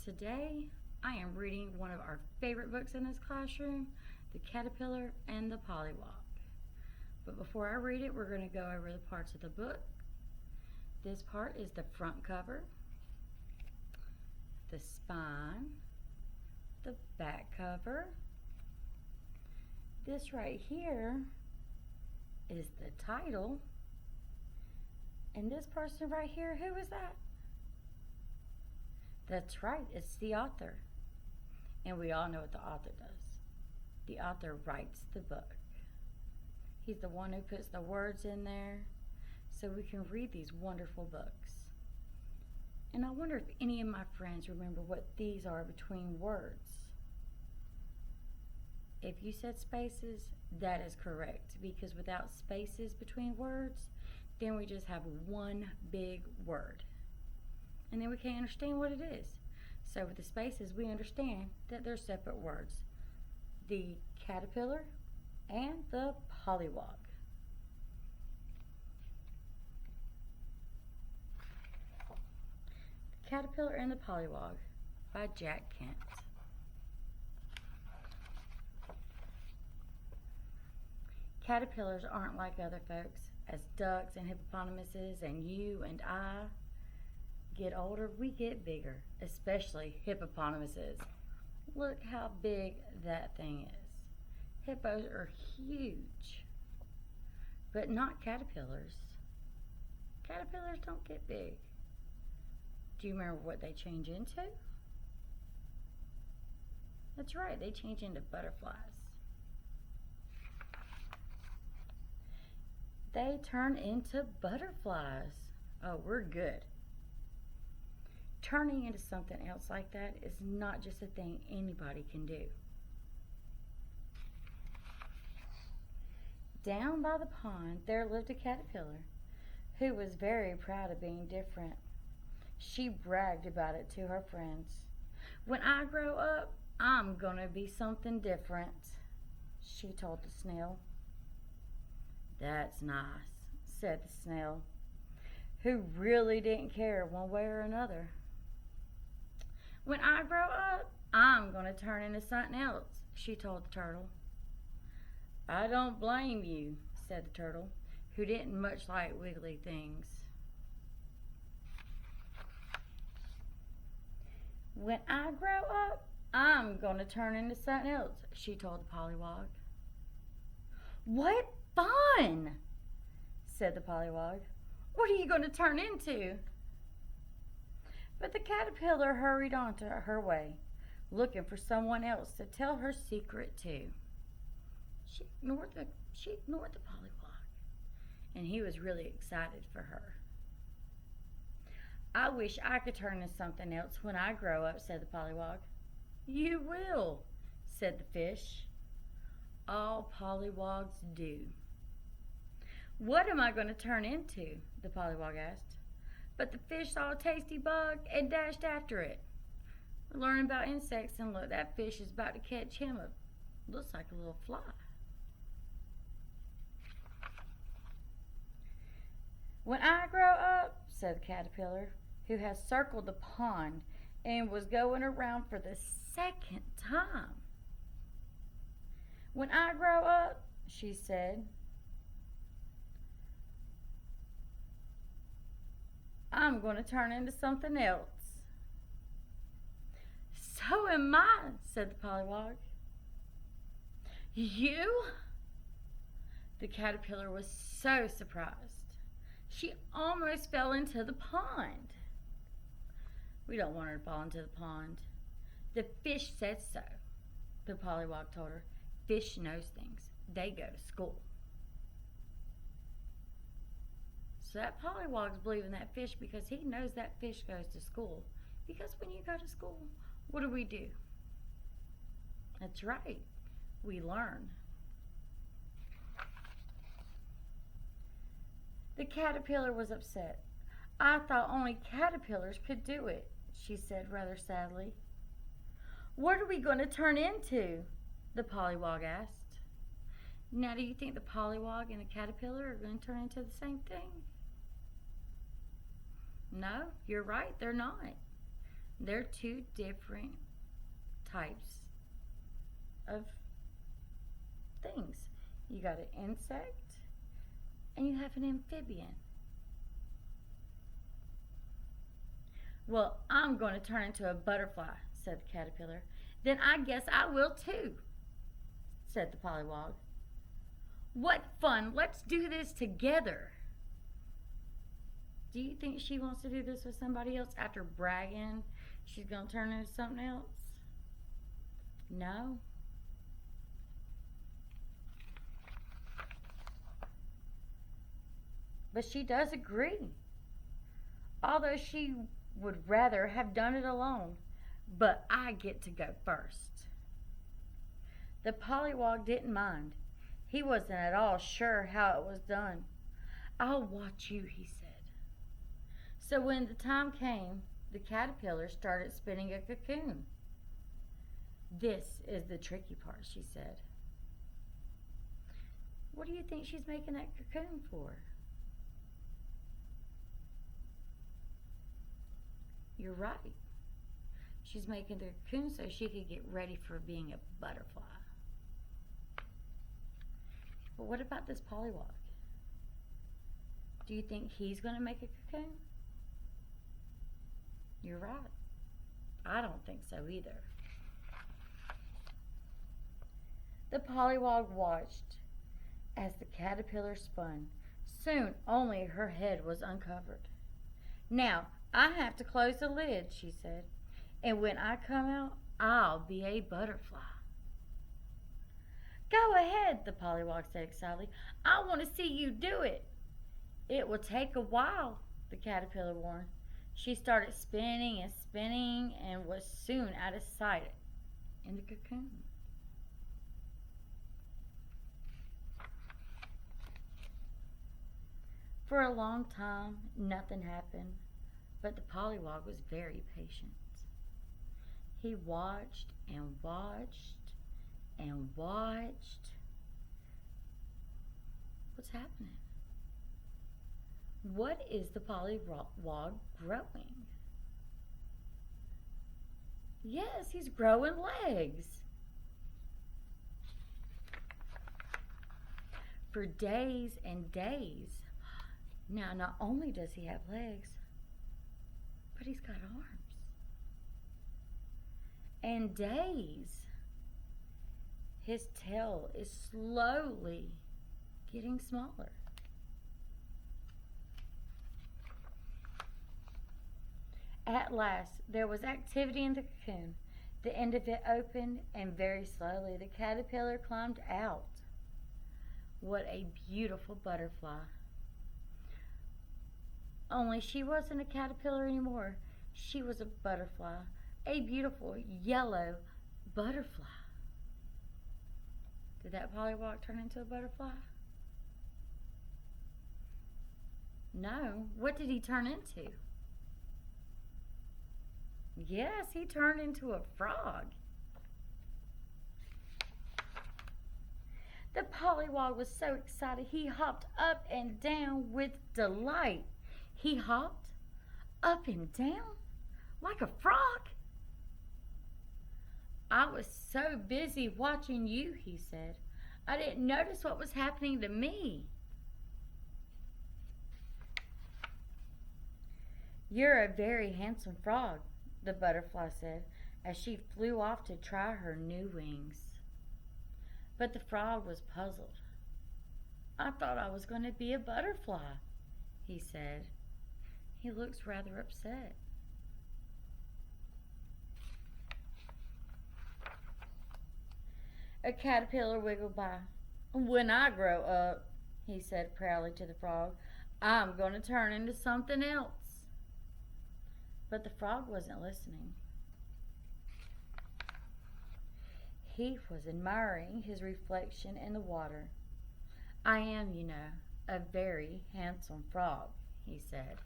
Today, I am reading one of our favorite books in this classroom, The Caterpillar and the Polliwog. But before I read it, we're going to go over the parts of the book. This part is the front cover, the spine, the back cover. This right here is the title. And this person right here, who is that? That's right, it's the author. And we all know what the author does. The author writes the book. He's the one who puts the words in there so we can read these wonderful books. And I wonder if any of my friends remember what these are between words. If you said spaces, that is correct, because without spaces between words, then we just have one big word. And then we can't understand what it is. So with the spaces, we understand that they're separate words. The caterpillar and the polliwog. The Caterpillar and the Polliwog by Jack Kent. Caterpillars aren't like other folks. As ducks and hippopotamuses and you and I get older, we get bigger, especially hippopotamuses. Look how big that thing is. Hippos are huge, but not caterpillars. Caterpillars don't get big. Do you remember what they change into? That's right, they change into butterflies. They turn into butterflies. Oh, we're good. Turning into something else like that is not just a thing anybody can do. Down by the pond, there lived a caterpillar who was very proud of being different. She bragged about it to her friends. When I grow up, I'm gonna be something different, she told the snail. That's nice, said the snail, who really didn't care one way or another. When I grow up, I'm going to turn into something else, she told the turtle. I don't blame you, said the turtle, who didn't much like wiggly things. When I grow up, I'm going to turn into something else, she told the polliwog. What fun, said the polliwog. What are you going to turn into? But the caterpillar hurried on to her way, looking for someone else to tell her secret to. She ignored the polliwog, and he was really excited for her. I wish I could turn into something else when I grow up, said the polliwog. You will, said the fish. All pollywogs do. What am I going to turn into? The polliwog asked. But the fish saw a tasty bug and dashed after it. We're learning about insects, and look, that fish is about to catch him. It looks like a little fly. When I grow up, said the caterpillar, who has circled the pond and was going around for the second time. When I grow up, she said, I'm going to turn into something else. So am I, said the polliwog. You? The caterpillar was so surprised. She almost fell into the pond. We don't want her to fall into the pond. The fish said so, the polliwog told her. Fish knows things. They go to school. So that polliwog's believing that fish because he knows that fish goes to school. Because when you go to school, what do? That's right. We learn. The caterpillar was upset. I thought only caterpillars could do it, she said rather sadly. What are we going to turn into? The polliwog asked. Now, do you think the polliwog and the caterpillar are going to turn into the same thing? No, you're right, they're not. They're two different types of things. You got an insect and you have an amphibian. Well, I'm going to turn into a butterfly, said the caterpillar. Then I guess I will too, said the pollywog. What fun! Let's do this together. Do you think she wants to do this with somebody else after bragging she's going to turn into something else? No. But she does agree. Although she would rather have done it alone. But I get to go first. The pollywog didn't mind. He wasn't at all sure how it was done. I'll watch you, he said. So when the time came, the caterpillar started spinning a cocoon. This is the tricky part, she said. What do you think she's making that cocoon for? You're right. She's making the cocoon so she could get ready for being a butterfly. But what about this pollywog? Do you think he's going to make a cocoon? You're right. I don't think so either. The pollywog watched as the caterpillar spun. Soon only her head was uncovered. Now, I have to close the lid, she said. And when I come out, I'll be a butterfly. Go ahead, the pollywog said excitedly. I want to see you do it. It will take a while, the caterpillar warned. She started spinning and spinning and was soon out of sight in the cocoon. For a long time, nothing happened, but the pollywog was very patient. He watched and watched and watched. What's happening? What is the pollywog growing? Yes, he's growing legs. For days and days. Now, not only does he have legs, but he's got arms. And days. His tail is slowly getting smaller. At last, there was activity in the cocoon. The end of it opened, and very slowly the caterpillar climbed out. What a beautiful butterfly. Only she wasn't a caterpillar anymore. She was a butterfly, a beautiful yellow butterfly. Did that pollywog turn into a butterfly? No. What did he turn into? Yes, he turned into a frog. The pollywog was so excited he hopped up and down with delight. He hopped up and down like a frog. I was so busy watching you, he said. I didn't notice what was happening to me. You're a very handsome frog, the butterfly said, as she flew off to try her new wings. But the frog was puzzled. I thought I was going to be a butterfly, he said. He looks rather upset. A caterpillar wiggled by. When I grow up, he said proudly to the frog, I'm going to turn into something else. But the frog wasn't listening. He was admiring his reflection in the water. I am, you know, a very handsome frog, he said.